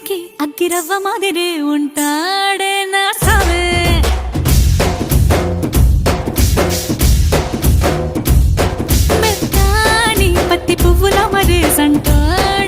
ఇంటికి అగ్గిరవ్వ మాదిరే ఉంటాడే నా సావే. మెత్తాని పత్తి పువ్వుల మరే సంటాడే